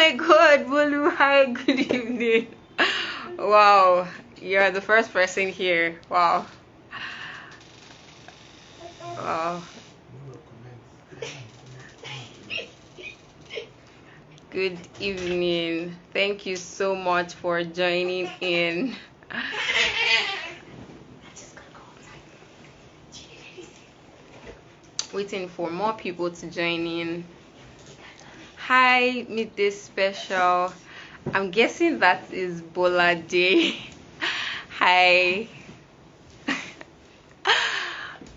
my god, Bolu, hi, good evening. Wow, you're the first person here. Wow. Wow. Good evening. Thank you so much for joining in. Waiting for more people to join in. Hi, meet this special. I'm guessing that is Bola Day. Hi.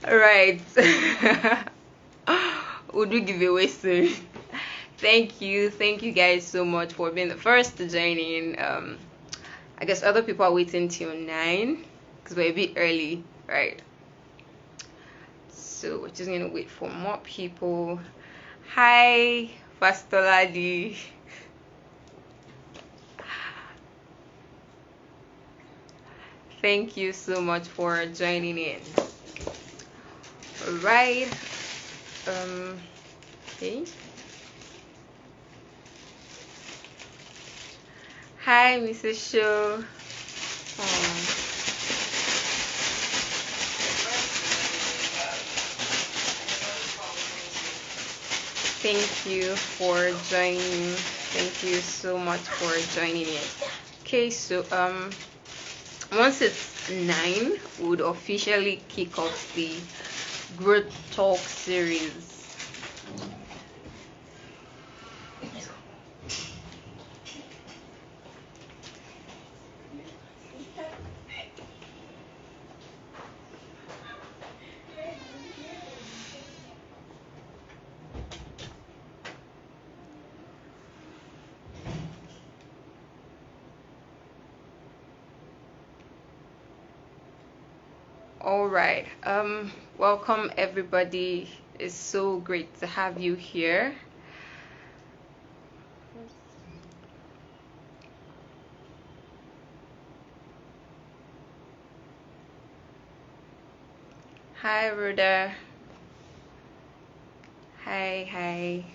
Right. We'll do giveaway soon. Thank you guys so much for being the first to join in. I guess other people are waiting till 9 because we're a bit early, right? So we're just gonna wait for more people. Hi, Fastoladi. Thank you so much for joining in. All right. Okay. Hi, Mrs. Show. Thank you for joining. Thank you so much for joining in. Okay, so once it's 9, we would officially kick off the growth talk series. All right, welcome everybody. It's so great to have you here. Hi, Rhoda. Hi.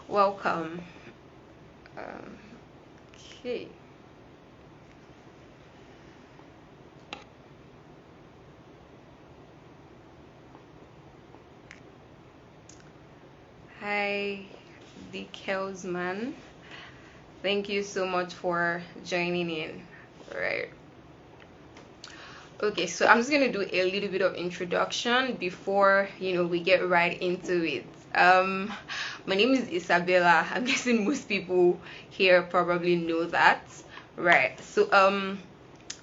Welcome. Okay. Hi, the Kelsman. Thank you so much for joining in. All right. Okay, so I'm just gonna do a little bit of introduction before we get right into it. My name is Isabella. I'm guessing most people here probably know that, right? So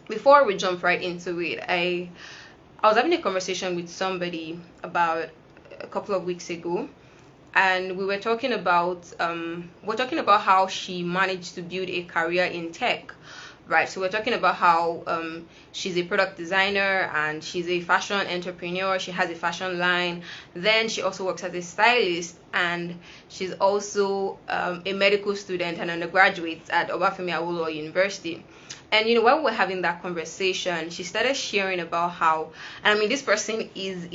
before we jump right into it, I was having a conversation with somebody about a couple of weeks ago, and we were talking about how she managed to build a career in tech, right? So we're talking about how she's a product designer and she's a fashion entrepreneur. She has a fashion line. Then she also works as a stylist, and she's also a medical student and undergraduate at Obafemi Awolowo University. And while we were having that conversation, she started sharing about how, and I mean, this person is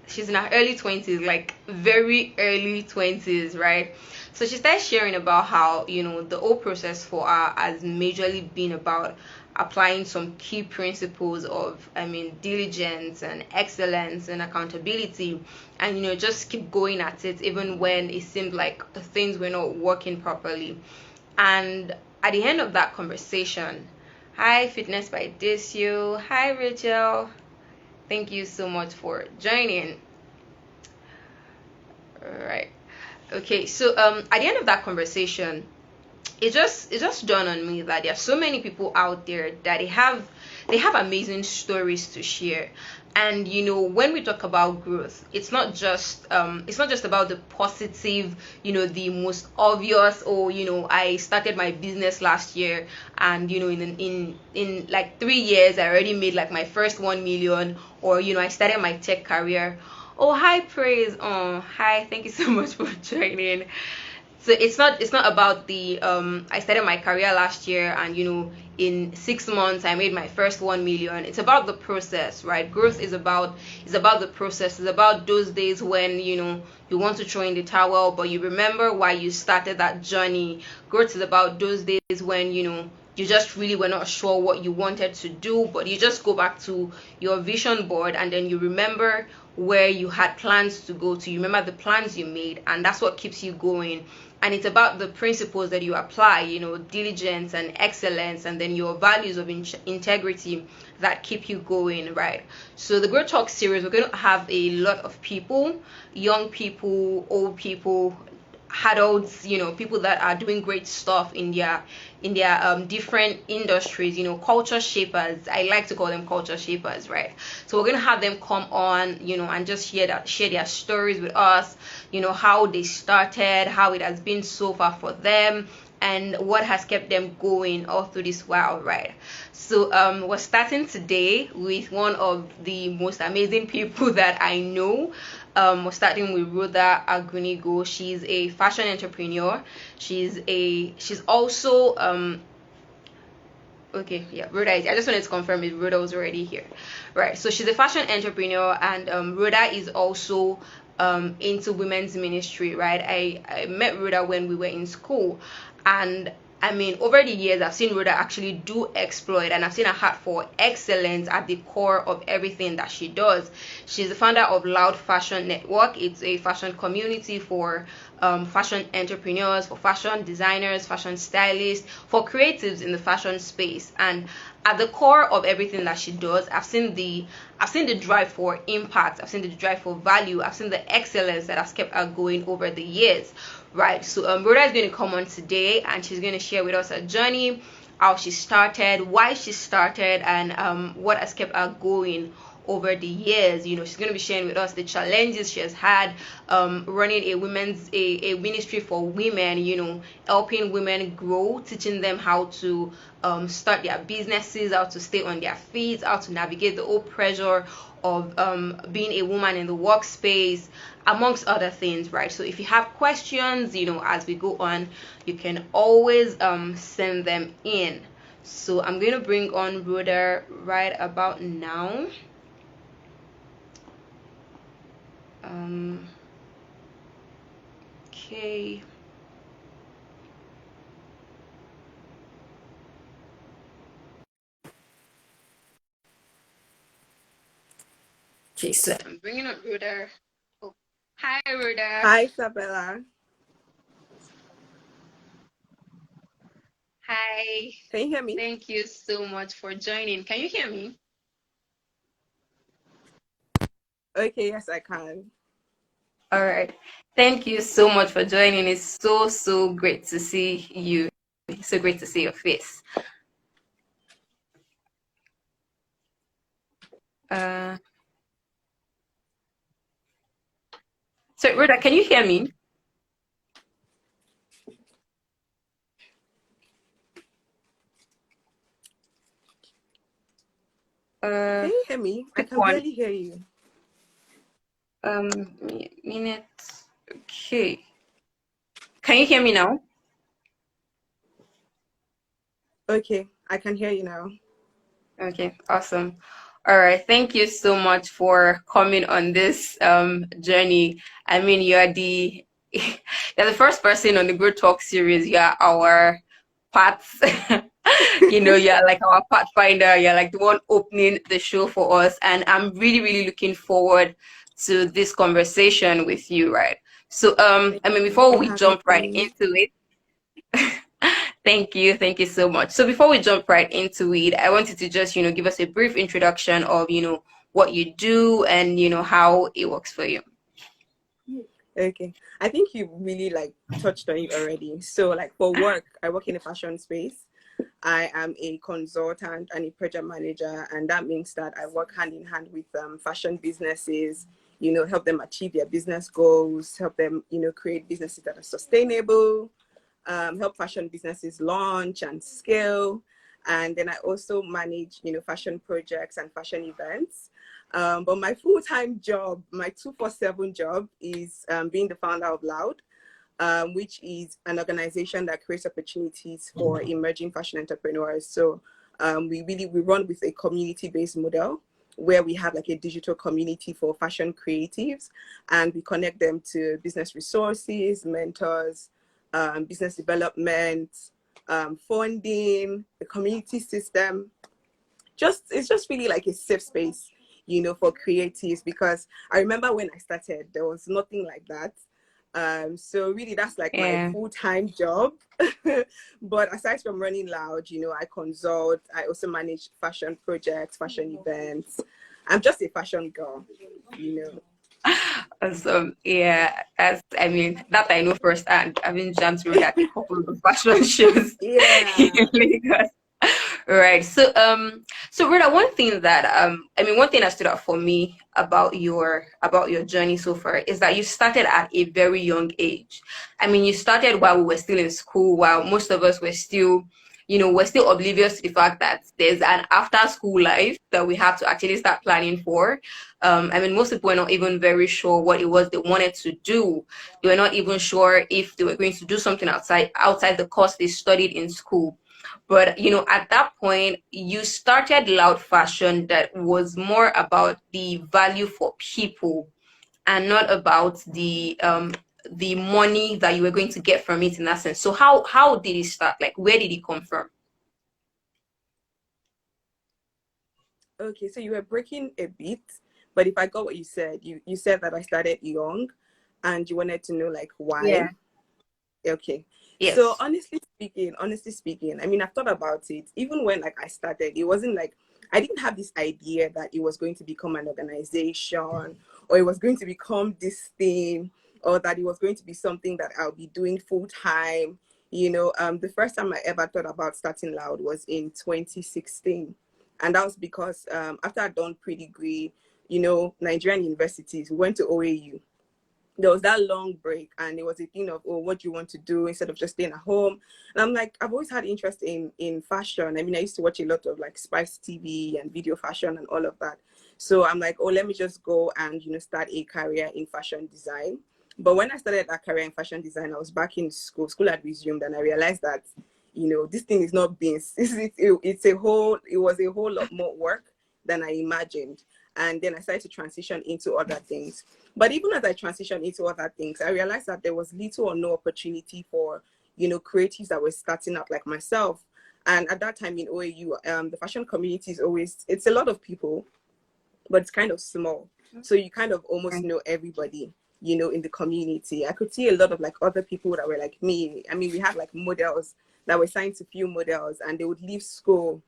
she's in her early 20s, like very early 20s, right? So she started sharing about how the whole process for her has majorly been about applying some key principles of, I mean, diligence and excellence and accountability, and just keep going at it even when it seemed like things were not working properly. And at the end of that conversation, hi Fitness by Desio, hi Rachel, thank you so much for joining. All right. Okay, so at the end of that conversation, it just dawned on me that there are so many people out there that they have amazing stories to share. And when we talk about growth, it's not just about the positive, the most obvious, or I started my business last year, and in like 3 years I already made like my first 1 million, or I started my tech career. Oh, hi Praise. Oh, hi, thank you so much for joining. So it's not about the I started my career last year, and in 6 months I made my first 1 million. It's about the process, right? Growth is about the process. It's about those days when you want to throw in the towel, but you remember why you started that journey. Growth is about those days when you just really were not sure what you wanted to do, but you just go back to your vision board and then you remember where you had plans to go to. You remember the plans you made, and that's what keeps you going. And it's about the principles that you apply, diligence and excellence, and then your values of integrity that keep you going, right? So the Growth Talk series, we're going to have a lot of people, young people, old people, adults, people that are doing great stuff in their different industries, culture shapers. I like to call them culture shapers, right? So we're gonna have them come on, and just share their stories with us, how they started, how it has been so far for them, and what has kept them going all through this while, right? So we're starting today with one of the most amazing people that I know. We're starting with Rhoda Aguonigho. She's a fashion entrepreneur. She's also okay, yeah, Rhoda I just wanted to confirm if Rhoda was already here, right? So she's a fashion entrepreneur, and Rhoda is also into women's ministry, right? I met Rhoda when we were in school, and I mean, over the years, I've seen Rhoda actually do exploit, and I've seen her heart for excellence at the core of everything that she does. She's the founder of Lhaude Fashion Network. It's a fashion community for fashion entrepreneurs, for fashion designers, fashion stylists, for creatives in the fashion space. And at the core of everything that she does, I've seen the drive for impact. I've seen the drive for value. I've seen the excellence that has kept her going over the years. Right, so Rhoda is going to come on today, and she's going to share with us her journey, how she started, why she started, and what has kept her going over the years. She's going to be sharing with us the challenges she has had running a ministry for women, helping women grow, teaching them how to start their businesses, how to stay on their feet, how to navigate the whole pressure of being a woman in the workspace, amongst other things, right? So if you have questions, as we go on, you can always send them in. So I'm going to bring on Rhoda right about now. Okay. Okay, so I'm bringing up Rhoda. Oh, hi, Rhoda. Hi, Isabella. Hi. Can you hear me? Thank you so much for joining. Can you hear me? Okay, yes, I can. All right. Thank you so much for joining. It's so great to see you. It's so great to see your face. Uh, so Rhoda, can you hear me? Can you hear me? I Quick can one. barely hear you. Minute. Okay. Can you hear me now? Okay, I can hear you now. Okay, awesome. All right, thank you so much for coming on this journey. I mean, you're the you're the first person on the Good Talk series. You're our paths, you're like our pathfinder. You're like the one opening the show for us, and I'm really looking forward to this conversation with you, right? So, I mean, Thank you before for we having jump right me. into it. Thank you so much. So before we jump right into it, I wanted to just, give us a brief introduction of, what you do and, how it works for you. Okay, I think you really touched on it already. So for work, I work in the fashion space. I am a consultant and a project manager, and that means that I work hand in hand with fashion businesses, help them achieve their business goals, help them, create businesses that are sustainable, help fashion businesses launch and scale. And then I also manage, fashion projects and fashion events. But my full-time job, my 24/7 job is being the founder of Lhaude. which is an organization that creates opportunities for emerging fashion entrepreneurs. So we run with a community-based model where we have like a digital community for fashion creatives, and we connect them to business resources, mentors, business development, funding, the community system. It's just really like a safe space, for creatives, because I remember when I started, there was nothing like that. So really that's like my Yeah. full-time job. But aside from running Lhaude, I consult, I also manage fashion projects, fashion events. I'm just a fashion girl, you know. Awesome. Yeah, as I mean, that I know firsthand. I've been jammed through that a couple of fashion shows in Yeah. Lagos. Right. So Rhoda, one thing that I mean, one thing that stood out for me about your journey so far is that you started at a very young age. I mean, you started while we were still in school, while most of us were still, we're still oblivious to the fact that there's an after school life that we have to actually start planning for. I mean, most people were not even very sure what it was they wanted to do. They were not even sure if they were going to do something outside the course they studied in school. But at that point, you started Loud Fashion that was more about the value for people and not about the money that you were going to get from it in that sense. So how did it start? Like, where did it come from? Okay, so you were breaking a bit, but if I got what you said, you said that I started young, and you wanted to know like Yeah. why. Okay. So Yes. honestly speaking, I mean, I've thought about it. Even when like I started, it wasn't like I didn't have this idea that it was going to become an organization, or it was going to become this thing, or that it was going to be something that I'll be doing full time. The first time I ever thought about starting Loud was in 2016. And that was because after I'd done pre-degree, Nigerian universities, we went to OAU. There was that long break, and it was a thing of, oh, what do you want to do instead of just staying at home. And I'm like, I've always had interest in fashion. I mean, I used to watch a lot of like Spice TV and video fashion and all of that. So I'm like, oh, let me just go and start a career in fashion design. But when I started that career in fashion design, I was back in school had resumed, and I realized that this thing is not being it was a whole lot more work than I imagined. And then I started to transition into other things. But even as I transitioned into other things, I realized that there was little or no opportunity for, creatives that were starting out like myself. And at that time in OAU, the fashion community it's a lot of people, but it's kind of small. So you kind of almost know everybody, in the community. I could see a lot of like other people that were like me. I mean, we had like models that were signed to few models, and they would leave school,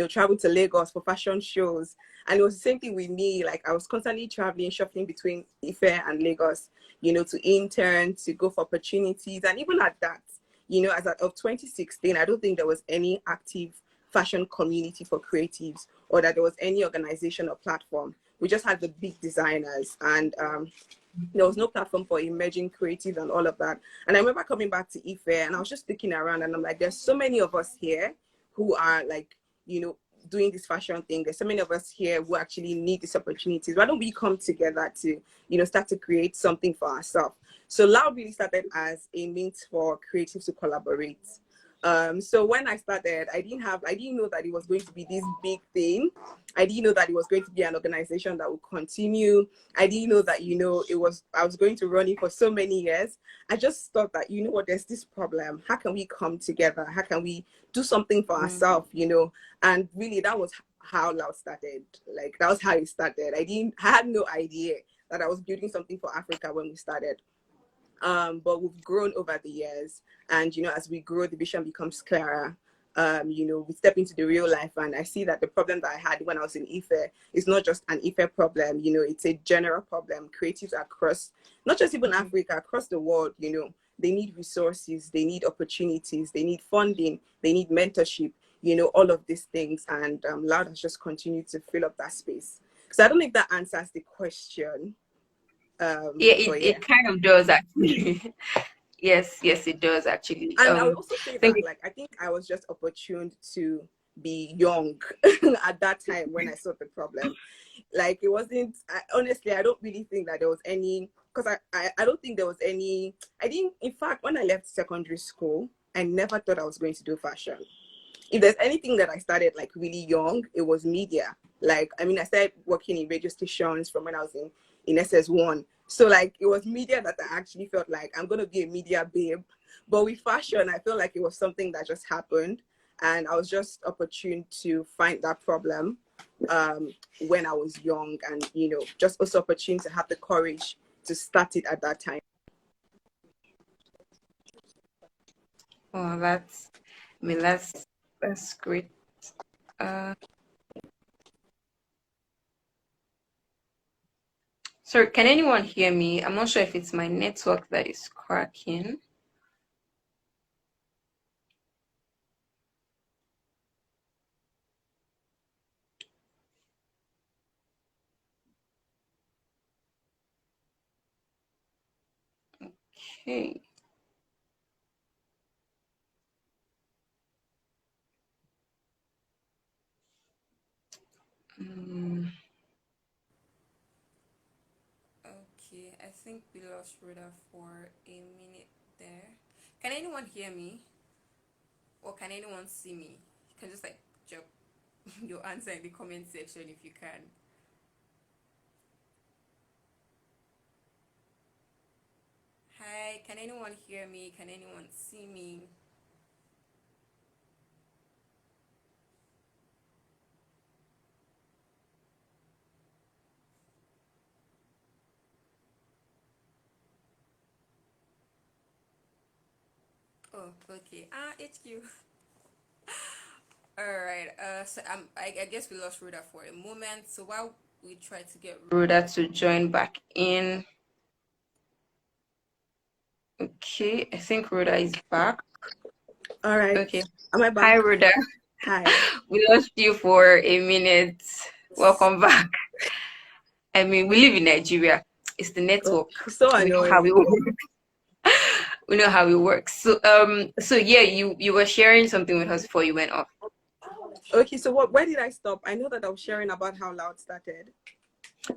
travel to Lagos for fashion shows. And it was the same thing with me. Like I was constantly traveling, shuffling between Ife and Lagos, to intern, to go for opportunities. And even at that, as of 2016, I don't think there was any active fashion community for creatives, or that there was any organization or platform. We just had the big designers, and there was no platform for emerging creatives and all of that. And I remember coming back to Ife, and I was just looking around, and I'm like, there's so many of us here who are like, doing this fashion thing. There's so many of us here who actually need these opportunities. Why don't we come together to, start to create something for ourselves? So Loud really started as a means for creatives to collaborate. So when I started, I didn't know that it was going to be this big thing. I didn't know that it was going to be an organization that would continue. I didn't know that, I was going to run it for so many years. I just thought that, what, there's this problem. How can we come together? How can we do something for ourselves, And really that was how Loud started. Like that was how it started. I had no idea that I was building something for Africa when we started. But we've grown over the years, and as we grow, the vision becomes clearer. We step into the real life, and I see that the problem that I had when I was in Ife is not just an Ife problem. It's a general problem. Creatives across, not just even Africa, across the world, they need resources, they need opportunities, they need funding, they need mentorship, all of these things. And Loud has just continued to fill up that space. So I don't think that answers the question. Yeah, But it yeah. kind of does actually. Yes, it does actually. And I would also say I think that, like, I think I was just opportuned to be young at that time when I saw the problem. Like, it wasn't, honestly, I don't really think that there was any because I don't think there was any. I didn't. In fact, when I left secondary school, I never thought I was going to do fashion. If there's anything that I started like really young, it was media. Like, I mean, I started working in radio stations from when I was in SS1. So like it was media that I actually felt like I'm gonna be a media babe. But with fashion, I feel like it was something that just happened, and I was just opportune to find that problem when I was young, and just also opportune to have the courage to start it at that time. Oh, I mean, that's great. Uh, Sorry, can anyone hear me? I'm not sure if it's my network that is cracking. Okay. Mm, okay, I think we lost Rhoda for a minute there. Can anyone hear me? Or can anyone see me? You can just like drop your answer in the comment section if you can. Hi, can anyone hear me? Can anyone see me? Oh, okay. HQ. All right. So I guess we lost Rhoda for a moment. So while we try to get Rhoda to join back in, okay, I think Rhoda is back. All right. Okay. Am I Hi, back? Rhoda. Hi. We lost you for a minute. Welcome back. I mean, we live in Nigeria. It's the Oh, network. so We know how annoying. it works. We know how it works. So yeah, you were sharing something with us before you went off. Okay, so where did I stop? I know that I was sharing about how Loud started.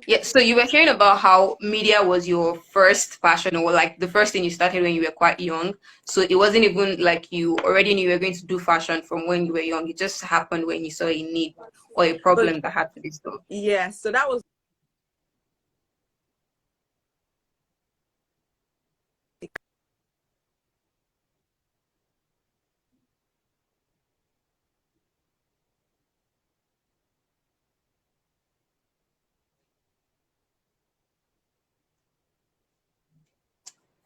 Yeah, so you were sharing about how media was your first passion, or like the first thing you started when you were quite young. So it wasn't even like you already knew you were going to do fashion from when you were young. It just happened when you saw a need or a Okay, problem that had to be solved. yeah, so that was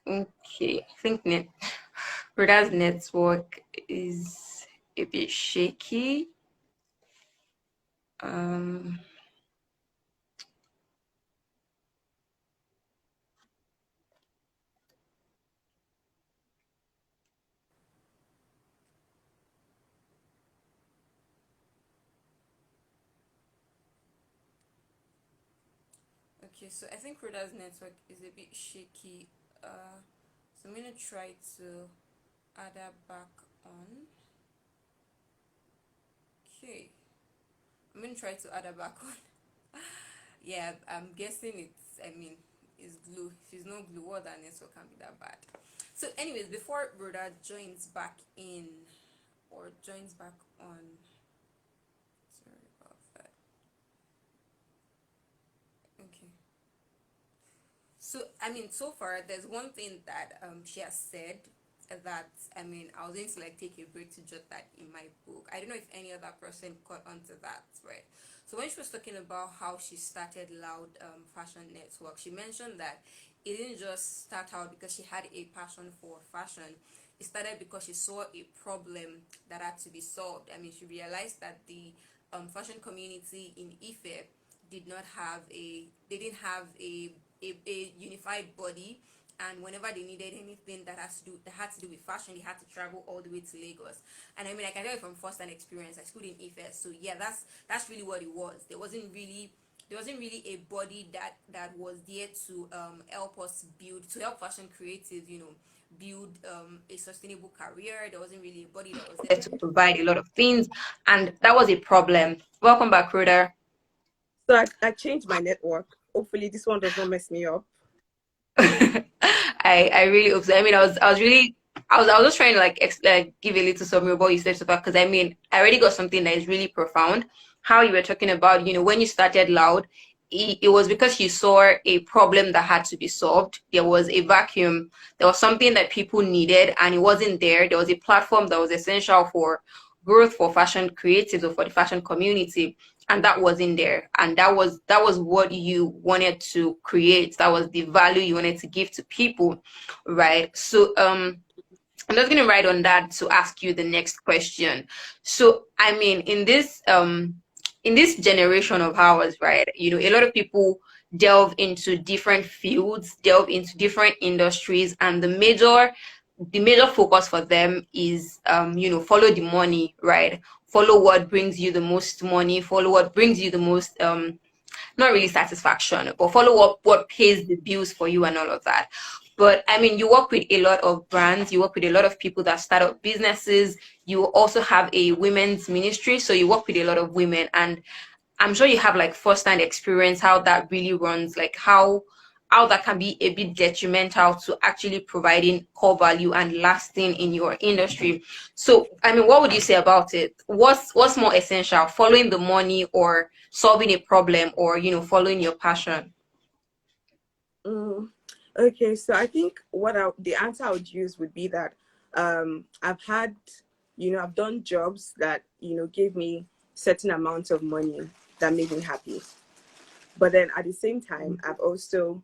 Okay, I think Rhoda's network is a bit shaky. Um, okay, so I think Rhoda's network is a bit shaky. So I'm gonna try to add her back on. Okay, I'm gonna try to add her back on. Yeah, I'm guessing it's. I mean, it's glue. If it's no glue, what that network can be that bad. So, anyways, before Rhoda joins back in or joins back on, sorry about that. Okay. So, I mean, so far, there's one thing that she has said that, I mean, I was going to like take a break to jot that in my book. I don't know if any other person caught onto that, right? So when she was talking about how she started Loud Fashion Network, she mentioned that it didn't just start out because she had a passion for fashion. It started because she saw a problem that had to be solved. I mean, she realized that the fashion community in Ife did not have they didn't have a unified body, and whenever they needed anything that had to do with fashion, they had to travel all the way to Lagos. And I mean, I can tell you from first hand experience, I schooled in Ife, so yeah, that's really what it was. There wasn't really a body that was there to help us build, to help fashion creatives, build a sustainable career. There wasn't really a body that was there to provide a lot of things, and that was a problem. Welcome back, Rhoda. so I changed my network. Hopefully this one does not mess me up. I really hope so. I mean, I was just trying to like give a little summary of what you said so far, because I mean, I already got something that is really profound. How you were talking about, when you started Loud, it was because you saw a problem that had to be solved. There was a vacuum. There was something that people needed, and it wasn't there. There was a platform that was essential for growth for fashion creatives or for the fashion community, and that wasn't there. And that was what you wanted to create. That was the value you wanted to give to people, right? So I'm just gonna write on that to ask you the next question. So I mean, in this generation of ours, right? A lot of people delve into different fields, delve into different industries, and the major focus for them is follow the money, right? Follow what brings you the most money, follow what brings you the most not really satisfaction, but follow up what pays the bills for you and all of that. But I mean, you work with a lot of brands, you work with a lot of people that start up businesses. You also have a women's ministry, so you work with a lot of women, and I'm sure you have like first-hand experience how that really runs, like how that can be a bit detrimental to actually providing core value and lasting in your industry. So, I mean, what would you say about it? What's more essential, following the money or solving a problem, or following your passion? Mm, okay, so I think the answer I would use would be that I've had, I've done jobs that, gave me certain amounts of money that made me happy. But then at the same time, I've also,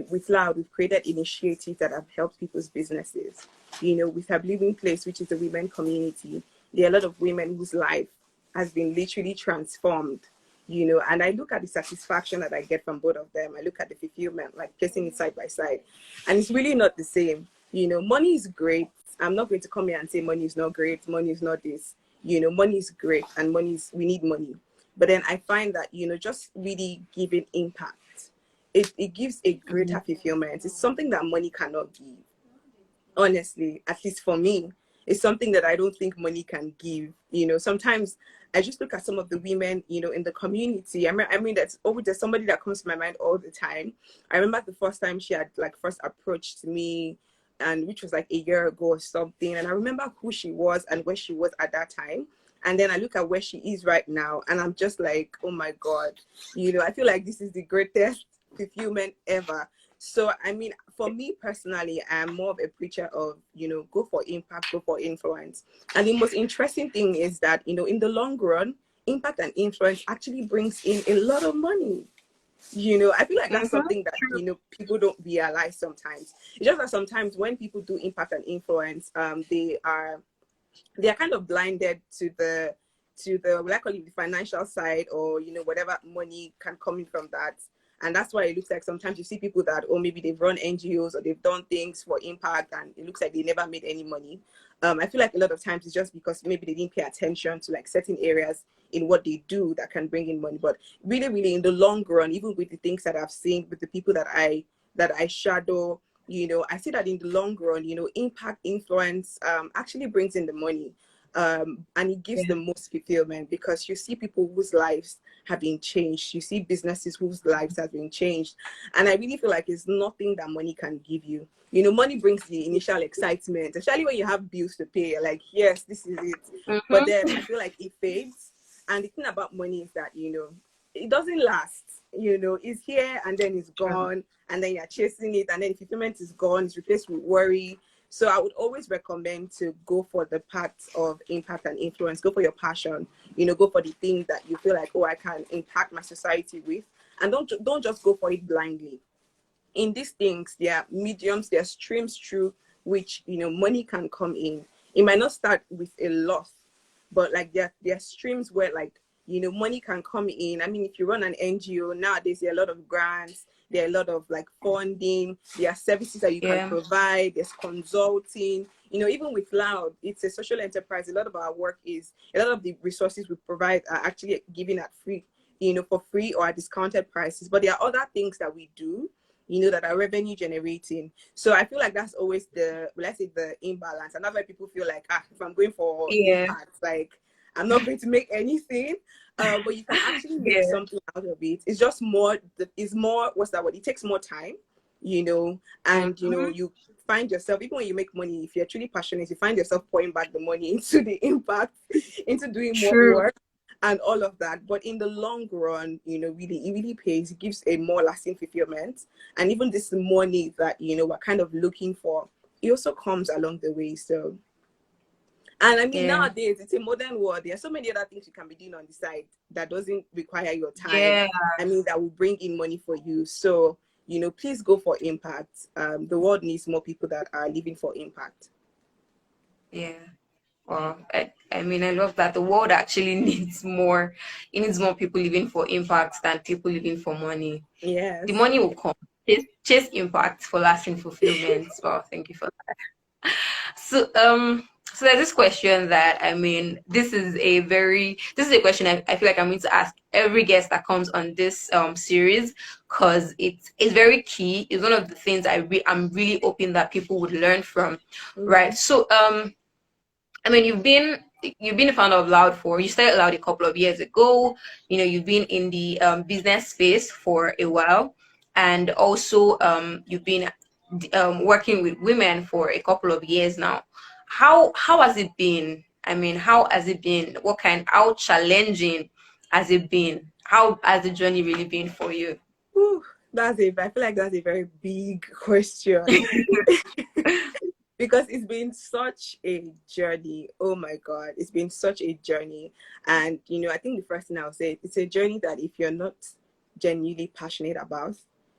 with Loud, we've created initiatives that have helped people's businesses. With our Living Place, which is the women community, there are a lot of women whose life has been literally transformed. And I look at the satisfaction that I get from both of them. I look at the fulfillment, like placing it side by side. And it's really not the same. Money is great. I'm not going to come here and say money is not great, money is not this. Money is great, and we need money. But then I find that, just really giving impact, it gives a greater fulfillment. It's something that money cannot give. Honestly, at least for me, it's something that I don't think money can give. Sometimes I just look at some of the women, in the community. I mean, there's somebody that comes to my mind all the time. I remember the first time she had like first approached me, and which was like a year ago or something. And I remember who she was and where she was at that time. And then I look at where she is right now, and I'm just like, oh my God, I feel like this is the greatest fulfillment ever. So, I mean, for me personally, I'm more of a preacher of, go for impact, go for influence. And the most interesting thing is that, in the long run, impact and influence actually brings in a lot of money. I feel like that's something that, people don't realize sometimes. It's just that sometimes when people do impact and influence, they are kind of blinded to the what I call it, the financial side, or whatever money can come in from that. And that's why it looks like sometimes you see people that, or maybe they've run NGOs or they've done things for impact, and it looks like they never made any money. I feel like a lot of times it's just because maybe they didn't pay attention to like certain areas in what they do that can bring in money. But really, really, in the long run, even with the things that I've seen, with the people that I shadow, I see that in the long run, impact, influence actually brings in the money. And it gives the most fulfillment, because you see people whose lives have been changed. You see businesses whose lives have been changed. And I really feel like it's nothing that money can give you. Money brings the initial excitement, especially when you have bills to pay. You're like, yes, this is it. But then I feel like it fades. And the thing about money is that, it doesn't last. It's here and then it's gone. And then you're chasing it. And then the fulfillment is gone. It's replaced with worry. So I would always recommend to go for the path of impact and influence. Go for your passion. Go for the thing that you feel like, oh, I can impact my society with. And don't just go for it blindly. In these things, there are mediums, there are streams through which, money can come in. It might not start with a loss, but like there are streams where like, money can come in. I mean, if you run an NGO nowadays, there are a lot of grants, there are a lot of like funding, there are services that you can provide, there's consulting. Even with Loud, it's a social enterprise. A lot of our work is, a lot of the resources we provide are actually given at free, for free or at discounted prices. But there are other things that we do, that are revenue generating. So I feel like that's always let's say the imbalance. And that's why people feel like, if I'm going for impact, like I'm not going to make anything. But you can actually make something out of it. It's just more, what's that word? It takes more time. and you find yourself, even when you make money, if you're truly passionate, you find yourself pouring back the money into the impact, into doing more True. work and all of that. But in the long run, really, it really pays. It gives a more lasting fulfillment. And even this money that, we're kind of looking for, it also comes along the way. So, and I mean, Yeah. nowadays, it's a modern world. There are so many other things you can be doing on the side that doesn't require your time. Yeah. I mean, that will bring in money for you. So, please go for impact. The world needs more people that are living for impact. Yeah. Well, I mean, I love that the world actually needs more. It needs more people living for impact than people living for money. The Yes. money will come. Chase impact for lasting fulfillment. Well, thank you for that. So there's this question that, I mean, this is a question I feel like I'm going to ask every guest that comes on this series, because it's very key. It's one of the things I'm really hoping that people would learn from, right? Mm-hmm. So I mean, you've been a founder of Loud for, you started Loud a couple of years ago. You've been in the business space for a while, and also you've been working with women for a couple of years now. How has it been? I mean, how has it been? How challenging has it been? How has the journey really been for you? Whew, I feel like that's a very big question. Because it's been such a journey. Oh my God, it's been such a journey. And, I think the first thing I'll say, it's a journey that if you're not genuinely passionate about,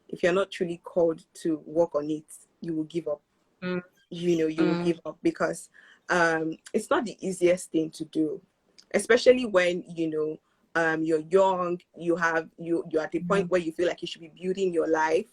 if you're not truly called to work on it, you will give up. Mm, You will mm, give up because it's not the easiest thing to do, especially when, you're young, you're at the point mm, where you feel like you should be building your life.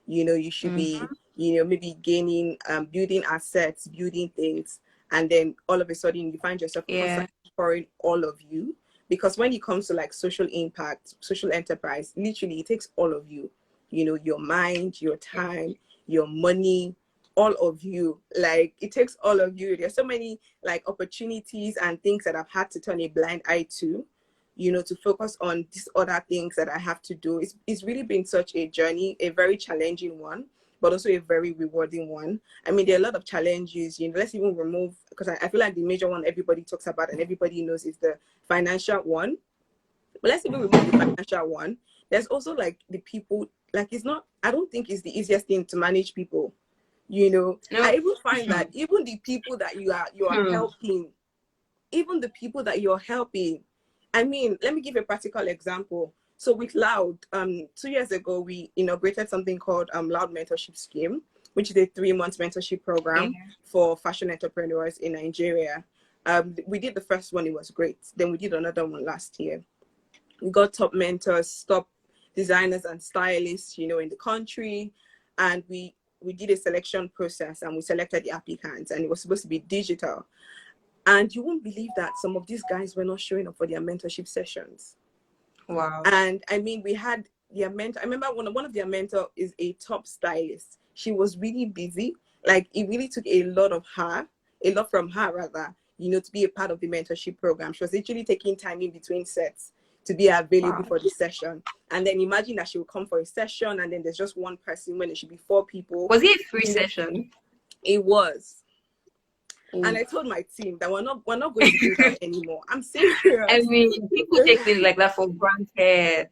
You should mm. be, maybe gaining, building assets, building things. And then all of a sudden you find yourself Yeah, constantly pouring all of you. Because when it comes to like social impact, social enterprise, literally it takes all of you, your mind, your time, your money, all of you. Like it takes all of you. There's so many like opportunities and things that I've had to turn a blind eye to, to focus on these other things that I have to do. It's really been such a journey, a very challenging one, but also a very rewarding one. I mean, there are a lot of challenges, let's even remove, because I feel like the major one everybody talks about and everybody knows is the financial one. But let's even remove the financial one. There's also like the people, like it's not, I don't think it's the easiest thing to manage people. I no. even find that even the people that you are Hmm. helping, even the people that you're helping, I mean, let me give a practical example. So with Loud, 2 years ago, we inaugurated something called Loud Mentorship Scheme, which is a 3 month mentorship Yeah. program for fashion entrepreneurs in Nigeria. We did the first one, it was great. Then we did another one last year. We got top mentors, top designers and stylists, in the country. And we did a selection process and we selected the applicants, and it was supposed to be digital. And you won't believe that some of these guys were not showing up for their mentorship sessions. Wow. And I mean, we had their mentor. I remember one of their mentor is a top stylist. She was really busy. Like it really took a lot from her rather, to be a part of the mentorship program. She was literally taking time in between sets to be available Wow. for the session. And then imagine that she will come for a session and then there's just one person when it should be 4 people. Was it a free You know, session? it was. And Ooh. I told my team that we're not going to do that anymore. I'm I serious. mean, people take things like that for granted.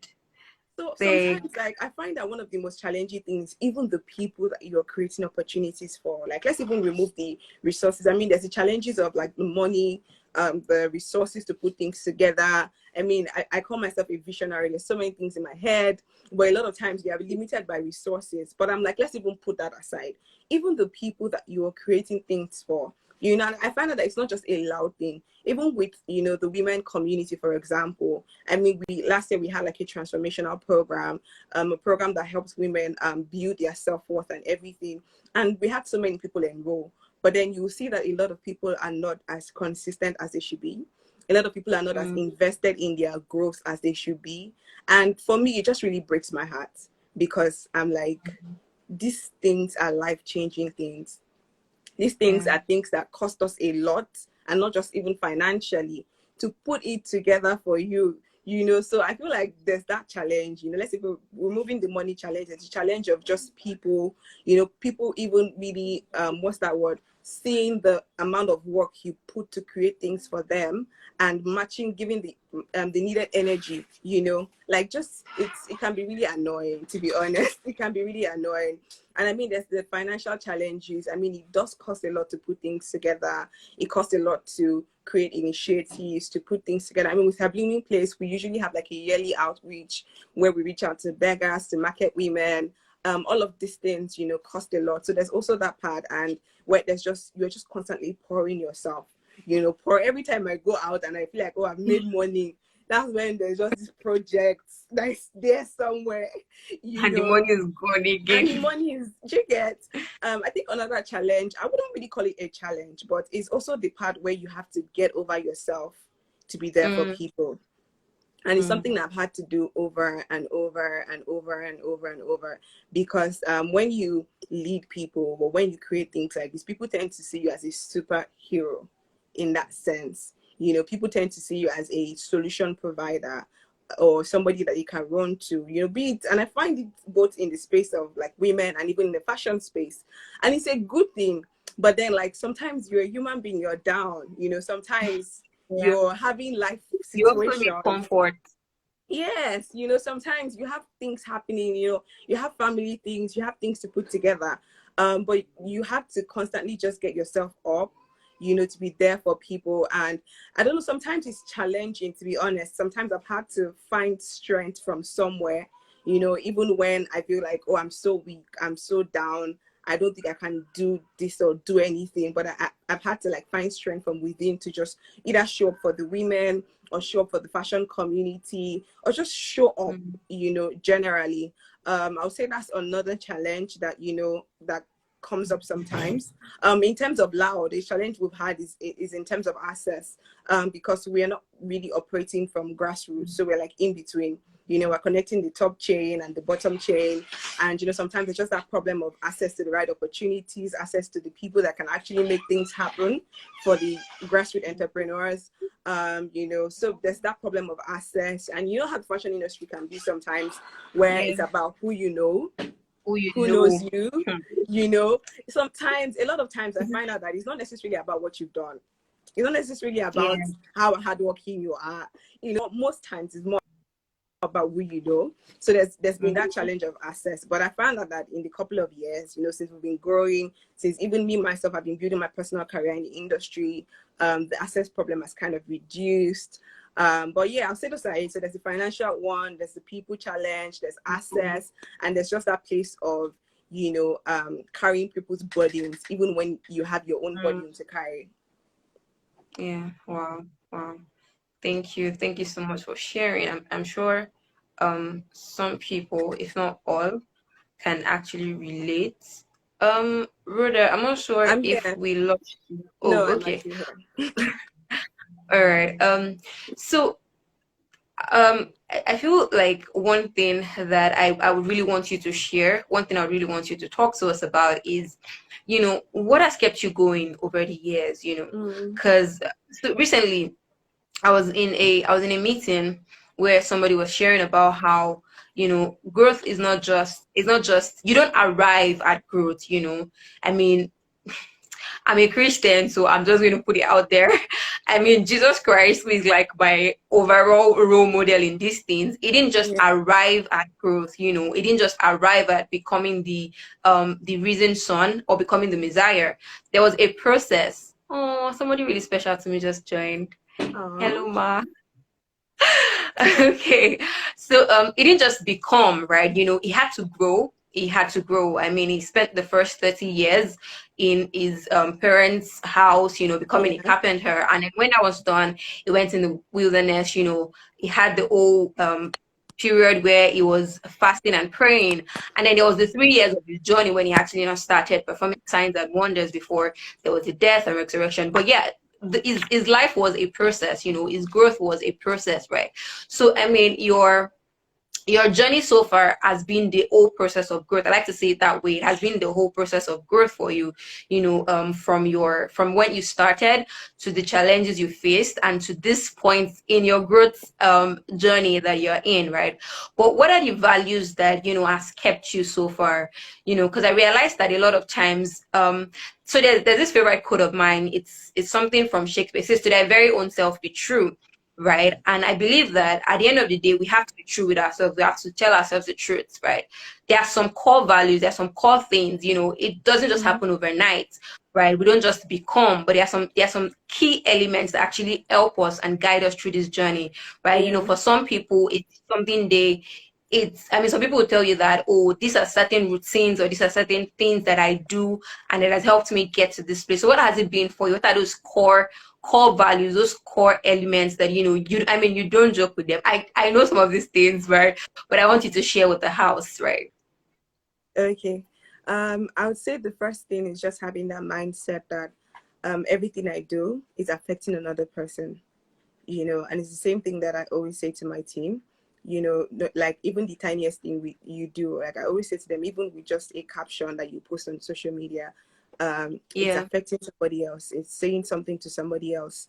So Like, sometimes, like, I find that one of the most challenging things, even the people that you're creating opportunities for, like, let's even remove the resources. I mean, there's the challenges of like the money, the resources to put things together. I mean, I call myself a visionary. There's so many things in my head, but a lot of times we are limited by resources. But I'm like, let's even put that aside. Even the people that you're creating things for, I find out that it's not just a Loud thing. Even with, the women community, for example. I mean, last year we had like a transformational program, a program that helps women build their self-worth and everything. And we had so many people enroll. But then you will see that a lot of people are not as consistent as they should be. A lot of people are not as mm, invested in their growth as they should be. And for me, it just really breaks my heart because I'm like, these things are life-changing things. These things yeah, are things that cost us a lot, and not just even financially. To put it together for you, So I feel like there's that challenge, let's say we're removing the money challenge. It's a challenge of just people, people even really, what's that word? Seeing the amount of work you put to create things for them and matching, giving the needed energy, like just, it can be really annoying, to be honest. It can be really annoying. And I mean, there's the financial challenges. I mean, it does cost a lot to put things together. It costs a lot to create initiatives, to put things together. I mean, with our Blooming Place, we usually have like a yearly outreach where we reach out to beggars, to market women. All of these things, cost a lot. So there's also that part, and where you're just constantly pouring yourself, pour every time I go out and I feel like, oh, I've made money. That's when there's just this project that's there somewhere, And the money is gone and the again. money is, do you get? I think another challenge, I wouldn't really call it a challenge, but it's also the part where you have to get over yourself to be there for people. And it's something that I've had to do over and over and over and over and over, because when you lead people, or when you create things like this, people tend to see you as a superhero in that sense. People tend to see you as a solution provider, or somebody that you can run to, be it. And I find it both in the space of like women and even in the fashion space. And it's a good thing. But then like sometimes you're a human being, you're down, sometimes Yeah. you're having life You also need situations. comfort. Yes, sometimes you have things happening, you have family things, you have things to put together. But you have to constantly just get yourself up, to be there for people. And I don't know, sometimes it's challenging, to be honest. Sometimes I've had to find strength from somewhere, even when I feel like, oh, I'm so weak, I'm so down, I don't think I can do this or do anything. But I've had to like find strength from within to just either show up for the women, or show up for the fashion community, or just show up, generally. I would say that's another challenge that, that comes up sometimes. In terms of Lhaude, the challenge we've had is in terms of access, because we are not really operating from grassroots. So we're like in between. We're connecting the top chain and the bottom chain. And, sometimes it's just that problem of access to the right opportunities, access to the people that can actually make things happen for the grassroots entrepreneurs. So there's that problem of access. And you know how the fashion industry can be sometimes, where Yeah. it's about who you know, Who you who knows know. you. Sometimes, a lot of times I find out that it's not necessarily about what you've done. It's not necessarily about Yeah. how hardworking you are. Most times it's more about who you know. So there's been that challenge of access. But I found out that in the couple of years, since we've been growing, since even me myself have been building my personal career in the industry, the access problem has kind of reduced. But yeah, I'll say those are it. So there's the financial one, there's the people challenge, there's access, and there's just that place of carrying people's burdens, even when you have your own burden to carry. Yeah. Wow. Wow. Thank you. Thank you so much for sharing. I'm sure some people, if not all, can actually relate. Rhoda, I'm not sure I'm if here. we lost you. Oh, No, I'm okay. actually here. All right. So I feel like one thing that I would really want you to share, one thing I really want you to talk to us about is, what has kept you going over the years, Mm, because so recently I was in a meeting where somebody was sharing about how, growth is not just, it's not just, you don't arrive at growth, I mean, I'm a Christian, so I'm just going to put it out there. I mean, Jesus Christ is like my overall role model in these things. He didn't just yeah. arrive at growth, He didn't just arrive at becoming the risen son or becoming the Messiah. There was a process. Oh, somebody really special to me just joined. Aw. Hello, Ma. Okay, so it didn't just become, right, he had to grow. I mean, he spent the first 30 years in his parents house, becoming a Yeah. carpenter, and then when that was done, he went in the wilderness. He had the whole period where he was fasting and praying, and then there was the 3 years of his journey when he actually started performing signs and wonders before there was the death and resurrection. But yeah, his life was a process, his growth was a process, right? So I mean, your journey so far has been the whole process of growth. I like to say it that way. It has been the whole process of growth for you, from when you started to the challenges you faced and to this point in your growth journey that you're in, right? But what are the values that, has kept you so far? Because I realized that a lot of times, so there's this favorite quote of mine. It's something from Shakespeare. It says, "To thy very own self be true." Right. And I believe that at the end of the day, we have to be true with ourselves. We have to tell ourselves the truth, right? There are some core values, there are some core things, it doesn't just happen overnight, right? We don't just become, but there are some key elements that actually help us and guide us through this journey, right? For some people, it's something some people will tell you that, oh, these are certain routines or these are certain things that I do and it has helped me get to this place. So what has it been for you? What are those core values, those core elements that you don't joke with them? I know some of these things, right? But I want you to share with the house, right? Okay. I would say the first thing is just having that mindset that everything I do is affecting another person, and it's the same thing that I always say to my team, like even the tiniest thing you do, like I always say to them, even with just a caption that you post on social media, it's Yeah. affecting somebody else, it's saying something to somebody else.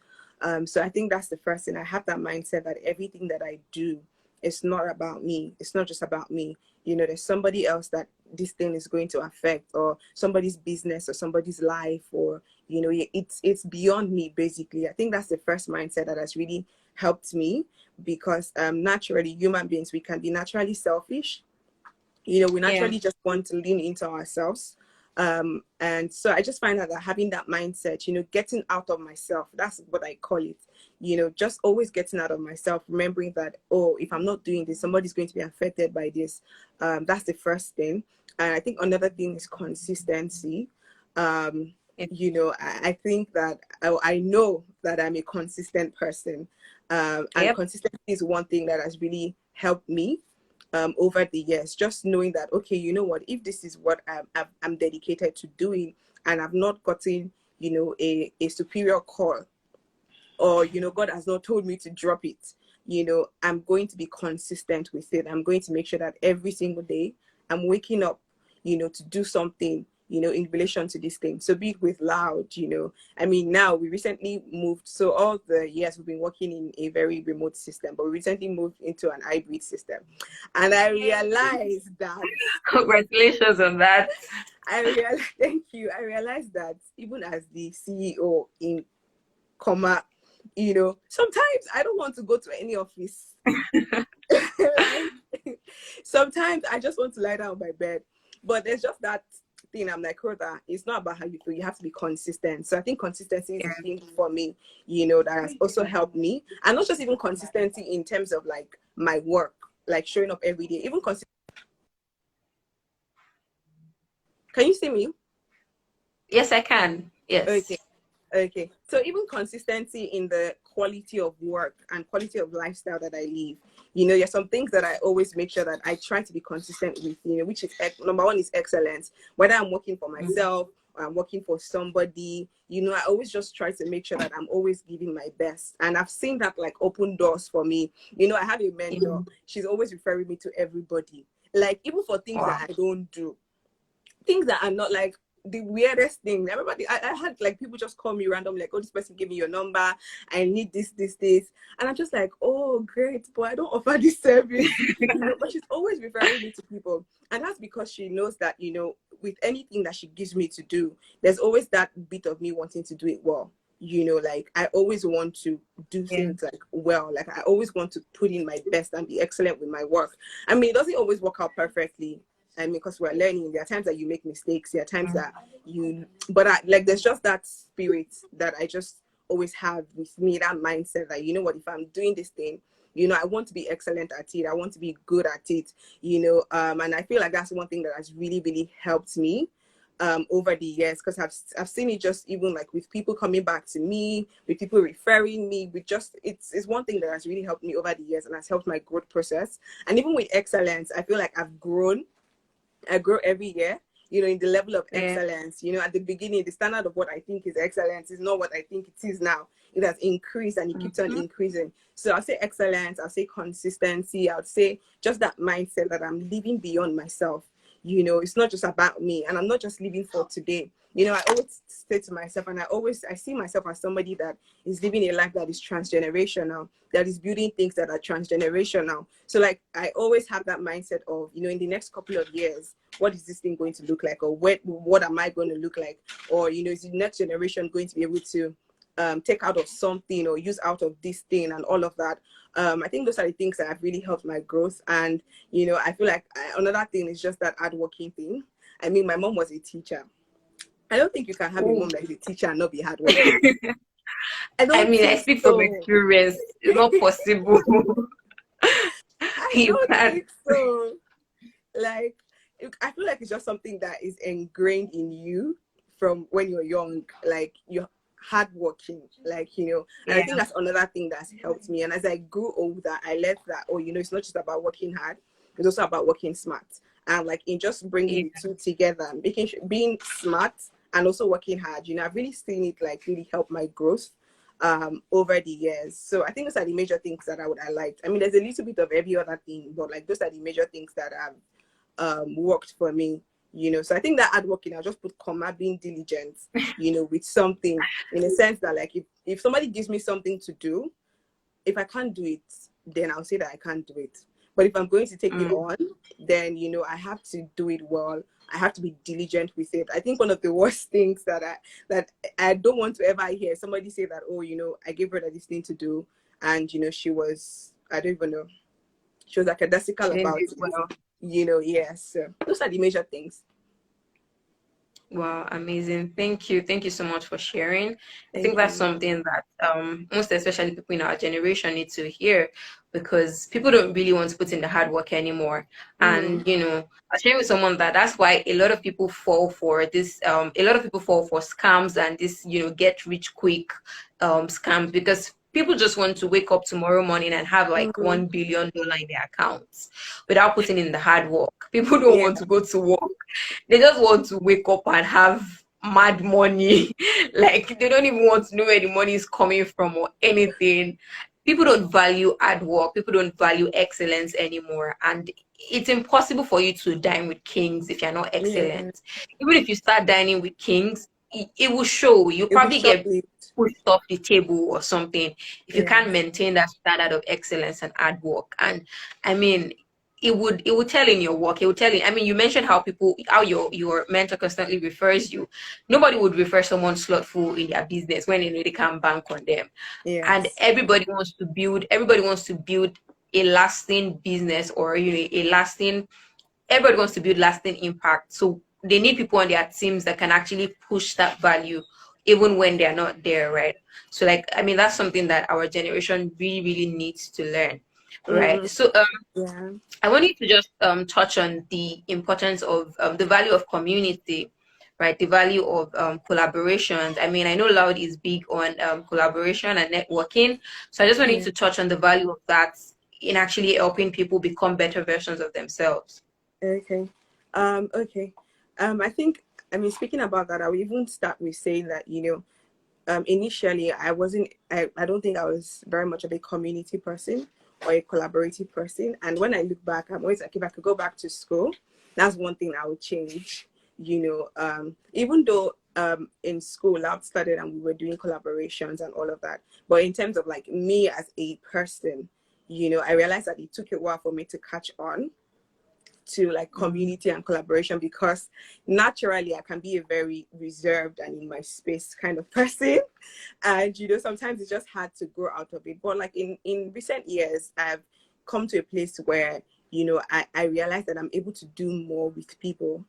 So I think that's the first thing. I have that mindset that everything that I do, it's not about me, it's not just about me. There's somebody else that this thing is going to affect, or somebody's business or somebody's life, or it's beyond me. Basically, I think that's the first mindset that has really helped me, because naturally human beings, we can be naturally selfish. We Yeah. naturally just want to lean into ourselves. And so I just find out that having that mindset, getting out of myself, that's what I call it. Just always getting out of myself, remembering that, oh, if I'm not doing this, somebody's going to be affected by this. That's the first thing. And I think another thing is consistency. Yeah. I think that I know that I'm a consistent person. And Yep. consistency is one thing that has really helped me over the years. Just knowing that, okay, you know what, if this is what I'm dedicated to doing, and I've not gotten, a superior call, or, God has not told me to drop it, I'm going to be consistent with it. I'm going to make sure that every single day I'm waking up, to do something, in relation to this thing. So be it with Lhaude, now we recently moved. So all the years we've been working in a very remote system, but we recently moved into an hybrid system. And I realized that Congratulations on that. thank you. I realized that even as the CEO in comma, sometimes I don't want to go to any office. Like, sometimes I just want to lie down on my bed. But there's just that thing. I'm like, Rhoda, it's not about how you feel. You have to be consistent. So I think consistency is a thing for me, that has also helped me. And not just even consistency in terms of like my work, like showing up every day. Even Can you see me? Yes, I can. Okay. Yes. Okay. So even consistency in the quality of work and quality of lifestyle that I live, there's some things that I always make sure that I try to be consistent with, which is number one is excellence. Whether I'm working for myself or I'm working for somebody, I always just try to make sure that I'm always giving my best. And I've seen that like open doors for me. I have a mentor. She's always referring me to everybody. Like even for things Wow. that I don't do, things that are not like the weirdest thing. Everybody, I had like people just call me randomly, like, oh, this person gave me your number. I need this. And I'm just like, oh, great, but I don't offer this service. But she's always referring me to people. And that's because she knows that, with anything that she gives me to do, there's always that bit of me wanting to do it well. Like I always want to do Yeah. things like well, like I always want to put in my best and be excellent with my work. I mean, it doesn't always work out perfectly. I mean, because we're learning, there are times that you make mistakes. There are times that but there's just that spirit that I just always have with me, that mindset that, what, if I'm doing this thing, I want to be excellent at it. I want to be good at it, and I feel like that's one thing that has really, really helped me over the years, because I've seen it just even like with people coming back to me, with people referring me, with just it's one thing that has really helped me over the years and has helped my growth process. And even with excellence, I feel like I grow every year, in the level of Yeah. excellence. At the beginning, the standard of what I think is excellence is not what I think it is now. It has increased and it keeps on Mhm. increasing. So I'll say excellence, I'll say consistency, I'll say just that mindset that I'm living beyond myself. It's not just about me, and I'm not just living for today. I always say to myself, and I see myself as somebody that is living a life that is transgenerational, that is building things that are transgenerational. So like I always have that mindset of, in the next couple of years, what is this thing going to look like, or what am I going to look like, or is the next generation going to be able to take out of something or use out of this thing and all of that. I think those are the things that have really helped my growth. And I feel like another thing is just that hardworking thing. I mean, my mom was a teacher. I don't think you can have a Oh. mom that is a teacher and not be hardworking. I I don't mean, I think speak from so. experience. It's not possible. I You don't can't. think so. Like, I feel like it's just something that is ingrained in you from when you're young. Like, you're hardworking, and I Yeah. think that's another thing that's helped me. And as I grew older, I learned that, it's not just about working hard, it's also about working smart. And like in just bringing Yeah. the two together, making sure being smart and also working hard, I've really seen it like really help my growth over the years. So I think those are the major things that I would highlight. I mean, there's a little bit of every other thing, but like those are the major things that have worked for me. So I think that hard working, I'll just put comma, being diligent, with something, in a sense that like if somebody gives me something to do, if I can't do it, then I'll say that I can't do it. But if I'm going to take it Mm. on, then I have to do it well. I have to be diligent with it. I think one of the worst things that I don't want to ever hear somebody say that, oh, I gave her this thing to do, and she was, I don't even know, she was She lackadaisical didn't about do it. well. Yes. So those are the major things. Wow, amazing. Thank you. Thank you so much for sharing. I think Thank that's you. something that most especially people in our generation need to hear because people don't really want to put in the hard work anymore. Mm-hmm. And I was sharing with someone that that's why a lot of people fall for this a lot of people fall for scams and this, get rich quick scams because people just want to wake up tomorrow morning and have like Mm-hmm. $1 billion in their accounts without putting in the hard work. People don't Yeah. want to go to work. They just want to wake up and have mad money. Like they don't even want to know where the money is coming from or anything. People don't value hard work. People don't value excellence anymore. And it's impossible for you to dine with kings if you're not Yeah. excellent. Even if you start dining with kings, it will show. You It'll be probably short get lived. pushed off the table or something if you Yeah. can't maintain that standard of excellence and hard work. And I mean, it would tell in your work. It would tell in. I mean, you mentioned how your mentor constantly refers you. Nobody would refer someone slothful in their business when they know they can't bank on them. And Yes. everybody wants to build a lasting business or a lasting. Everybody wants to build lasting impact. So they need people on their teams that can actually push that value even when they're not there, right? So like I mean that's something that our generation really, really needs to learn. Mm-hmm. Right. So Yeah. I want you to just touch on the importance of the value of community, right? The value of collaborations. I mean, I know Loud is big on collaboration and networking. So I just wanted Yeah. to touch on the value of that in actually helping people become better versions of themselves. Okay. Okay. I think, I mean, speaking about that, I will even start with saying that, initially I don't think I was very much of a community person or a collaborative person. And when I look back, I'm always like, if I could go back to school, that's one thing I would change. Even though in school lab started and we were doing collaborations and all of that, but in terms of like me as a person, I realized that it took a while for me to catch on to like Mm. community and collaboration, because naturally I can be a very reserved and in my space kind of person, and sometimes it's just hard to grow out of it. But like in recent years, I've come to a place where I realize that I'm able to do more with people,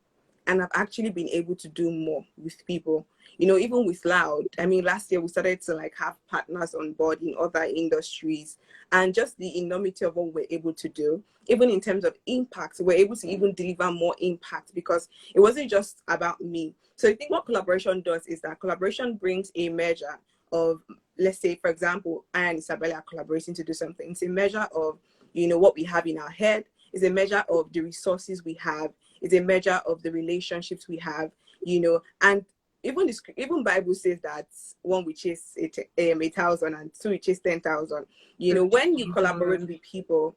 and I've actually been able to do more with people. Even with Loud, I mean, last year we started to like have partners on board in other industries, and just the enormity of what we're able to do, even in terms of impact, we're able to even deliver more impact because it wasn't just about me. So I think what collaboration does is that collaboration brings a measure of, let's say, for example, I and Isabella are collaborating to do something. It's a measure of, what we have in our head. It's a measure of the resources we have. It's a measure of the relationships we have, and even Bible says that one will chase 1,000 and two will chase 10,000. When you collaborate with people,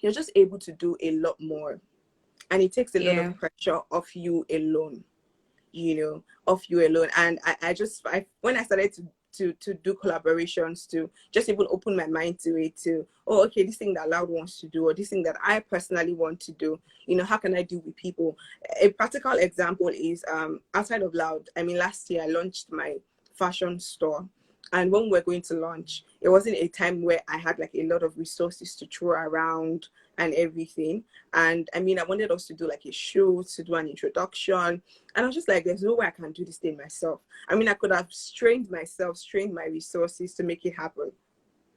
you're just able to do a lot more, and it takes a lot Yeah. of pressure off you alone. Off you alone. And when I started to do collaborations, to just even open my mind to it, to okay, this thing that Lhaude wants to do, or this thing that I personally want to do, how can I do with people? A practical example is outside of Lhaude. I mean, last year I launched my fashion store, and when we were going to launch, it wasn't a time where I had like a lot of resources to throw around and everything. And I mean, I wanted us to do like a show, to do an introduction. And I was just like, there's no way I can do this thing myself. I mean, I could have strained my resources to make it happen.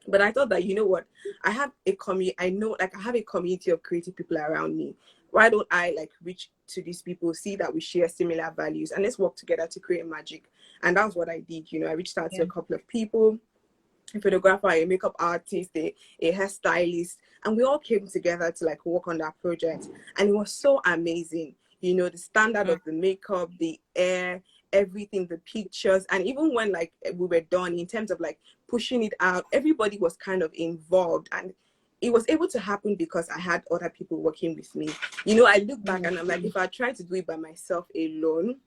But I thought that, you know what, I have a community of creative people around me. Why don't I like reach to these people, see that we share similar values, and let's work together to create magic? And that's what I did. I reached out to a couple of people, a photographer, a makeup artist, a hairstylist, and we all came together to like work on that project. And it was so amazing. The standard of the makeup, the air, everything, the pictures, and even when like we were done, in terms of like pushing it out, everybody was kind of involved, and it was able to happen because I had other people working with me. I look back and I'm like, if I tried to do it by myself alone,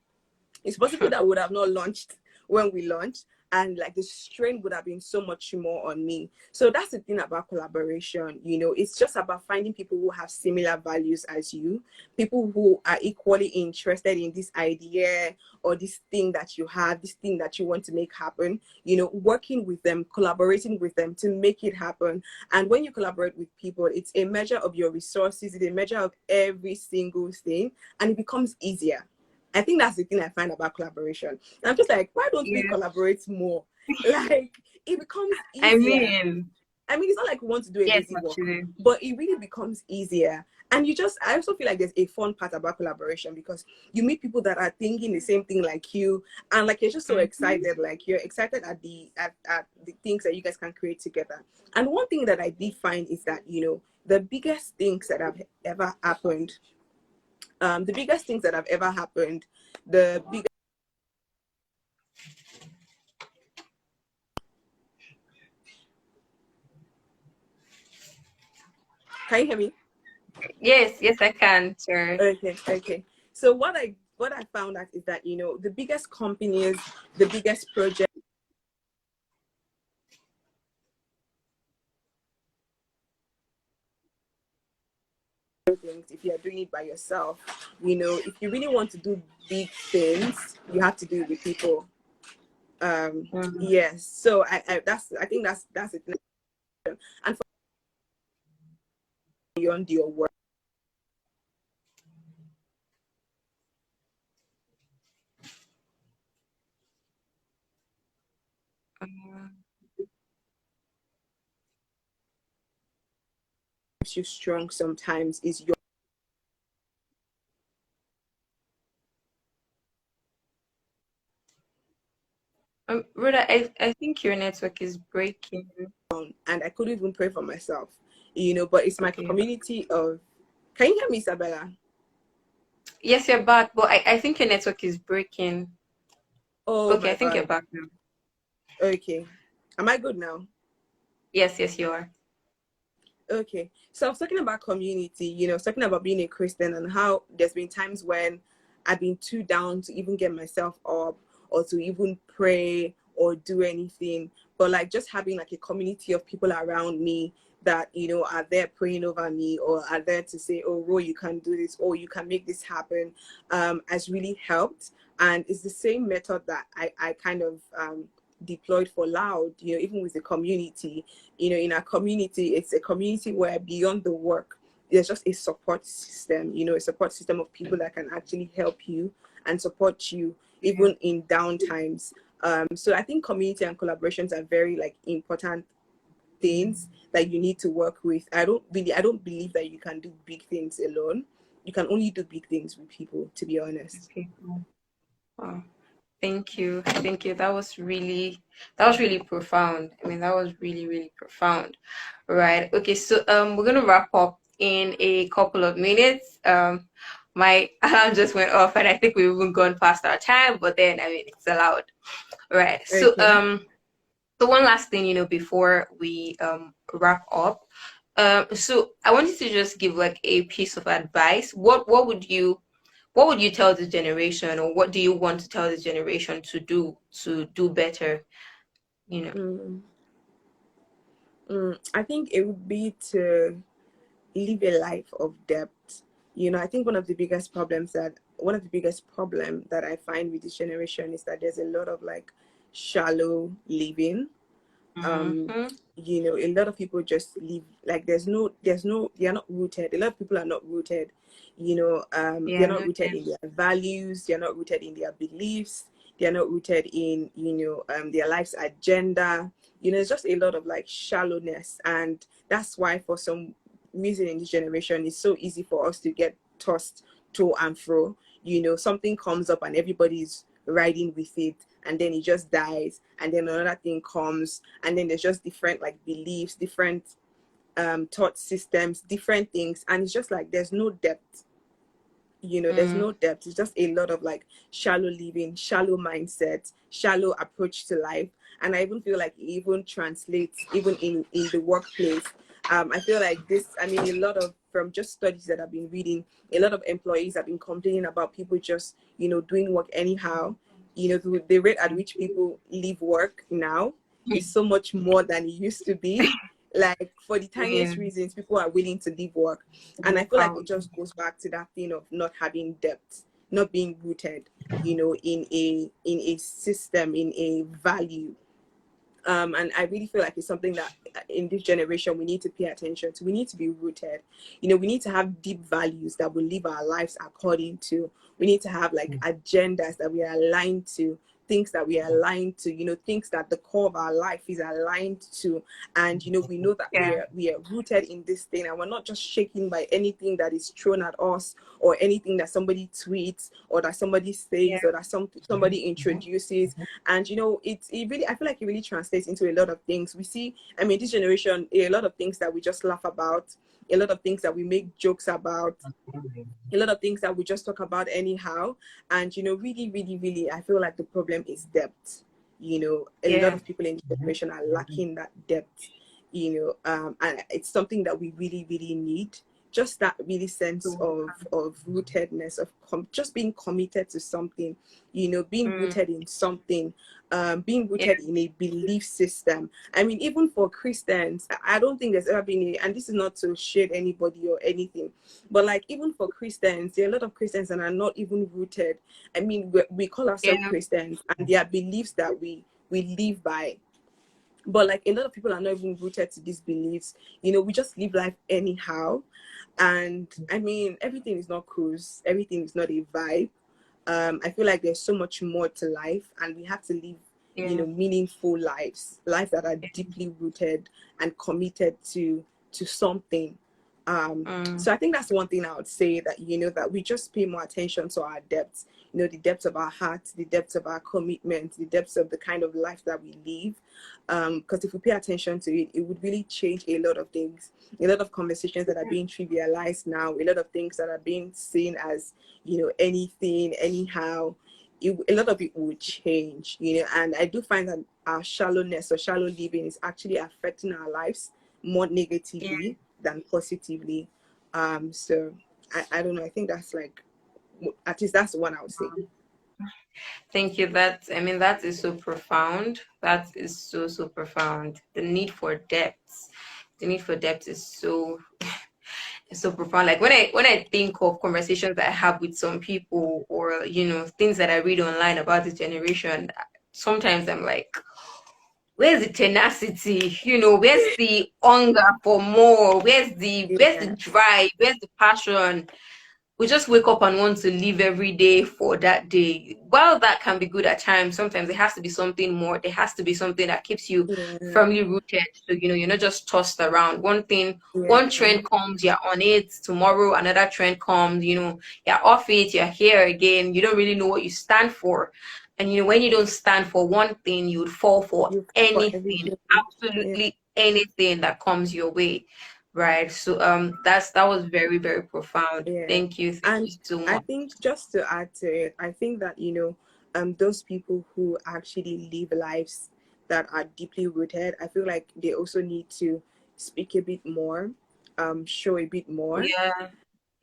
it's possible that I would have not launched when we launched, and like the strain would have been so much more on me. So that's the thing about collaboration. It's just about finding people who have similar values as you, people who are equally interested in this idea or this thing that you have, this thing that you want to make happen. Working with them, collaborating with them to make it happen. And when you collaborate with people, it's a measure of your resources, it's a measure of every single thing, and it becomes easier. I think that's the thing I find about collaboration. And I'm just like, why don't we collaborate more? Like, it becomes I easier. mean, It's not like we want to do a yes, lazy work, actually. but it really becomes easier. And I also feel like there's a fun part about collaboration, because you meet people that are thinking the same thing like you, and like you're just so excited, like you're excited at the things that you guys can create together. And one thing that I did find is that, the biggest things that have ever happened, the biggest things that have ever happened, the biggest. Can you hear me? Yes, I can, sir. Okay. So what I found out is that, the biggest companies, the biggest projects, if you are doing it by yourself, if you really want to do big things, you have to do it with people. Yes. So I think that's it. And for beyond your work, keeps you strong sometimes is your Rhoda, I think your network is breaking. own. And I couldn't even pray for myself, but it's my Okay. community of. Can you hear me, Isabella? Yes, you're back, but I think your network is breaking. Oh Okay, my I think you're God. back now. Okay. Am I good now? Yes, you are. Okay. So I was talking about community, talking about being a Christian, and how there's been times when I've been too down to even get myself up, or to even pray or do anything. But like just having like a community of people around me that, are there praying over me, or are there to say, oh, Ro, you can do this, or you can make this happen, has really helped. And it's the same method that I kind of deployed for Lhaude, even with the community. In our community, it's a community where beyond the work, there's just a support system, a support system of people that can actually help you and support you even in down times. So I think community and collaborations are very like important things that you need to work with. I don't believe that you can do big things alone. You can only do big things with people, to be honest. Okay. Wow. Thank you. Thank you. That was really profound. I mean, that was really, really profound. Right. Okay, so we're gonna wrap up in a couple of minutes. my alarm just went off, and I think we've even gone past our time. But then, I mean, it's allowed, right? So, Okay. so one last thing, before we wrap up. So I wanted to just give like a piece of advice. What would you tell the generation, or what do you want to tell the generation to do better? You know. Mm, I think it would be to live a life of depth. I think one of the biggest problem that I find with this generation is that there's a lot of like shallow living. um Mm-hmm. a lot of people just live like there's no they are not rooted. A lot of people are not rooted. They're Yeah. not No. rooted in their values, they're not rooted in their beliefs, they're not rooted in their life's agenda. It's just a lot of like shallowness, and that's why for some reason in this generation it's so easy for us to get tossed to and fro. Something comes up and everybody's riding with it, and then it just dies, and then another thing comes, and then there's just different like beliefs, different thought systems, different things, and it's just like there's no depth. There's Mm, no depth. It's just a lot of like shallow living, shallow mindset, shallow approach to life. And I even feel like it even translates even in the workplace. I feel like this, I mean, a lot of, from just studies that I've been reading, a lot of employees have been complaining about people just doing work anyhow. The rate at which people leave work now is so much more than it used to be. Like for the yeah. tiniest reasons, people are willing to leave work. And I Move feel like it out. just goes back to that thing of not having depth, not being rooted, in a system, in a value. And I really feel like it's something that in this generation we need to pay attention to. We need to be rooted. We need to have deep values that will live our lives according to. We need to have like agendas that we are aligned to, things that we are aligned to, things that the core of our life is aligned to. And we know that we Yeah. are rooted in this thing, and we're not just shaken by anything that is thrown at us, or anything that somebody tweets, or that somebody Yeah. says, or that somebody introduces. And it really, I feel like it really translates into a lot of things we see. I mean, this generation, a lot of things that we just laugh about, a lot of things that we make jokes about, a lot of things that we just talk about anyhow. And really, really, really, I feel like the problem is depth. A lot Yeah. of people in this generation are lacking that depth. And it's something that we really, really need. Just that really sense of rootedness, of just being committed to something, being Mm, rooted in something, being yeah. rooted in a belief system. I mean, even for Christians, I don't think there's ever been and this is not to shade anybody or anything, but like even for Christians, there are a lot of Christians that are not even rooted. I mean, we call ourselves Yeah. Christians, and there are beliefs that we live by, but like a lot of people are not even rooted to these beliefs. We just live life anyhow. And I mean, everything is not cruise, everything is not a vibe. I feel like there's so much more to life, and we have to live Yeah. meaningful lives that are deeply rooted and committed to something. Mm, So I think that's one thing I would say, that that we just pay more attention to our depths, the depths of our hearts, the depths of our commitment, the depths of the kind of life that we live. Because if we pay attention to it, it would really change a lot of things. A lot of conversations that are being trivialized now, a lot of things that are being seen as anything, anyhow, a lot of it will change. And I do find that our shallowness or shallow living is actually affecting our lives more yeah. negatively than positively. So I don't know, I think that's like, at least that's the one I would say. Thank you. That is so profound. That is so, so profound. The need for depth. The need for depth is so profound. Like when I think of conversations that I have with some people, or things that I read online about this generation, sometimes I'm like, where's the tenacity? Where's the hunger for more? Where's the Yeah, drive? Where's the passion? We just wake up and want to live every day for that day. While that can be good at times, sometimes there has to be something more. There has to be something that keeps you yeah, firmly rooted. So, you're not just tossed around. One yeah, trend comes, you're on it. Tomorrow, another trend comes, you're off it, you're here again. You don't really know what you stand for. And, when you don't stand for one thing, you would fall for you for anything, everything. Yeah, absolutely anything that comes your way. right? So that was very, very profound. Yeah. Thank And you so I much. think just to add to it, I think that, those people who actually live lives that are deeply rooted, I feel like they also need to speak a bit more, show a bit more. Yeah.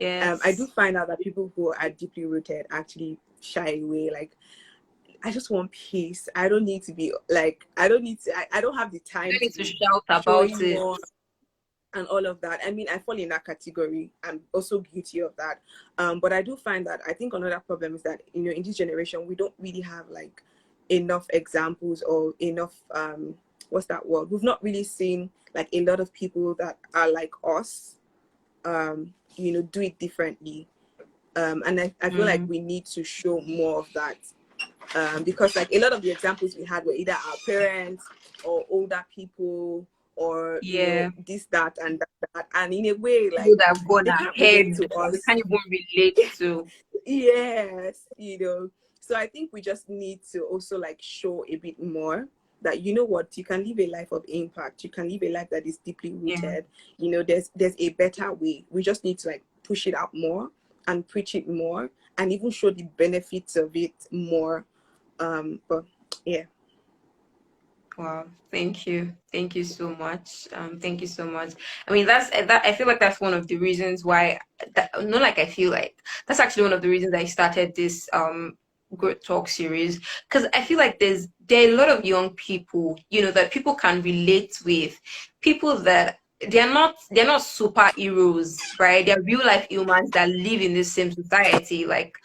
I do Yes. find out that people who are deeply rooted actually shy away. Like, I just want peace. I don't need to be like, I don't have the You time don't to need to be shout about showing it. more and all of that. I mean, I fall in that category. I'm also guilty of that. But I do find that I think another problem is that, in this generation, we don't really have like enough examples or enough, what's that word? We've not really seen like a lot of people that are like us, do it differently. And I feel like Mm. we need to show more of that, because like a lot of the examples we had were either our parents or older people, or Yeah. this, that, and that, and in a way, People like, that have gone they can't relate ahead to that we us. can't even relate to. Yes, so I think we just need to also like show a bit more that, what, you can live a life of impact, you can live a life that is deeply Yeah. rooted. There's a better way. We just need to like push it out more and preach it more, and even show the benefits of it more. But yeah. Wow, thank you. Thank you so much. Thank you so much. I mean, that I feel like that's one of the reasons why not like I feel like that's actually one of the reasons I started this Good Talk series, because I feel like there are a lot of young people, that people can relate with, people that they're not superheroes, right? They're real life humans that live in the same society, like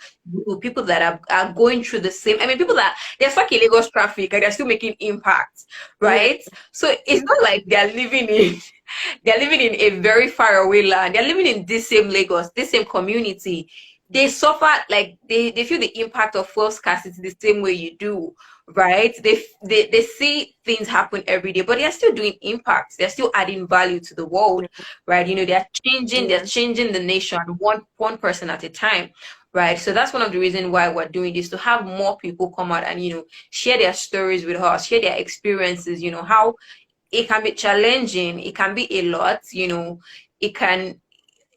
people that are going through the same. I mean, people that they're stuck in Lagos traffic and they're still making impact, Yeah. right? So it's not like they're living in a very far away land. They're living in this same Lagos, this same community. They suffer, like they feel the impact of fuel scarcity the same way you do, right? They see things happen every day, but they're still doing impact. They're still adding value to the world, right? They're Yeah. changing the nation one person at a time. Right. So that's one of the reasons why we're doing this, to have more people come out and, share their stories with us, share their experiences, how it can be challenging, it can be a lot, it can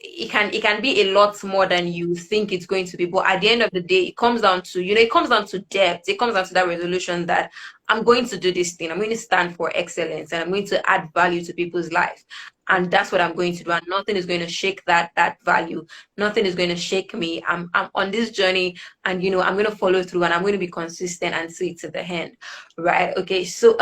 it can be a lot more than you think it's going to be. But at the end of the day, it comes down to depth. It comes down to that resolution that I'm going to do this thing. I'm going to stand for excellence and I'm going to add value to people's lives. And that's what I'm going to do. And nothing is going to shake that value. Nothing is going to shake me. I'm on this journey, and I'm going to follow through, and I'm going to be consistent and see it to the end. Right. Okay. So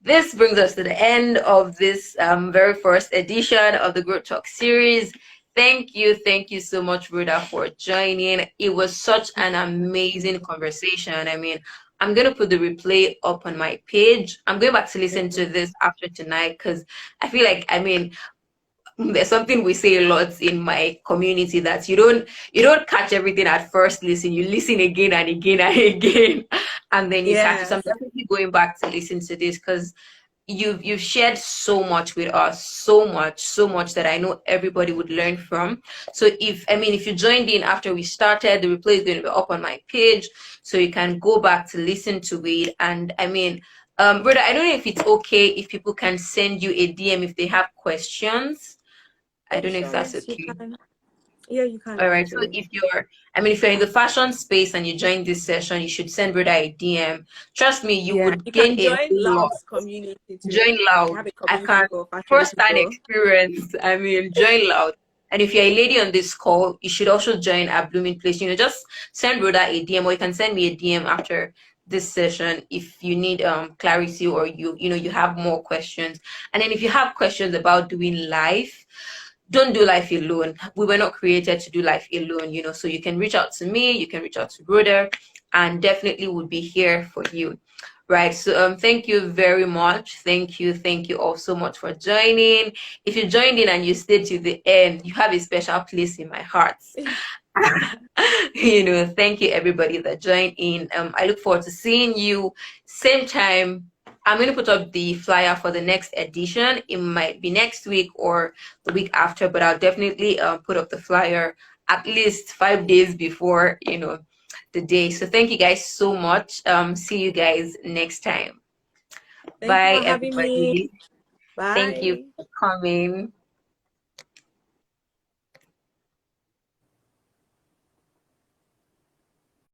this brings us to the end of this very first edition of the Growth Talk series. Thank you so much, Rhoda, for joining. It was such an amazing conversation. I mean, I'm going to put the replay up on my page. I'm going back to listen to this after tonight, because I feel like, I mean, there's something we say a lot in my community, that you don't catch everything at first listen. You listen again and again and again, and then you catch it. So I'm Yes. definitely going back to listen to this, because you've shared so much with us, so much that I know everybody would learn from. So if you joined in after we started, the replay is going to be up on my page, so you can go back to listen to it. And I mean, brother, I don't know if it's okay if people can send you a DM if they have questions. I Oh, don't know if sure. that's Yes, you okay. can. Yeah, you can All right. So actually. if you're in the fashion space and you join this session, you should send brother a DM. Trust me, you Yeah, would you gain can a join whole lot. Loud's community too. Join We loud. have a I community can for fashion first-hand people. experience. I mean, join loud. And if you're a lady on this call, you should also join our blooming place. Just send Rhoda a DM, or you can send me a DM after this session if you need clarity, or you have more questions. And then if you have questions about doing life, don't do life alone. We were not created to do life alone, so you can reach out to me, you can reach out to Rhoda, and definitely would be here for you. Right. So thank you very much. Thank you all so much for joining. If you joined in and you stayed to the end, you have a special place in my heart. Thank you everybody that joined in. I look forward to seeing you same time. I'm going to put up the flyer for the next edition. It might be next week or the week after, but I'll definitely put up the flyer at least 5 days before the day. So thank you guys so much. See you guys next time. Thank you Bye for having me. everybody. Thank you Bye. for coming.